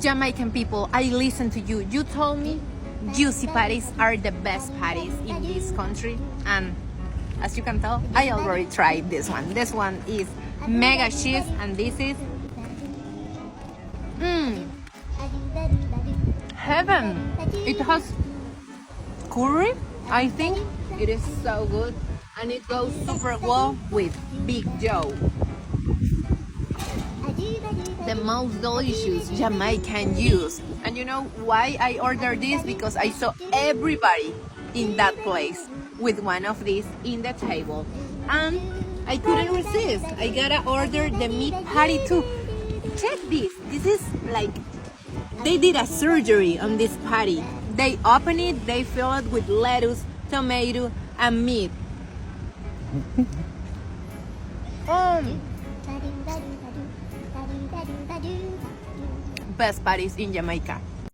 Jamaican people, I listen to you. You told me juicy patties are the best patties in this country, and as you can tell, I already tried this one. This one is mega cheese, and this is heaven. It has curry, I think. It is so good, and it goes super well with Big Joe. The most delicious Jamaican juice. And you know why I ordered this? Because I saw everybody in that place with one of these in the table, and I couldn't resist. I gotta order the meat patty too. Check this. This is like they did a surgery on this patty. They open it, they fill it with lettuce, tomato, and meat. Best patties in Jamaica.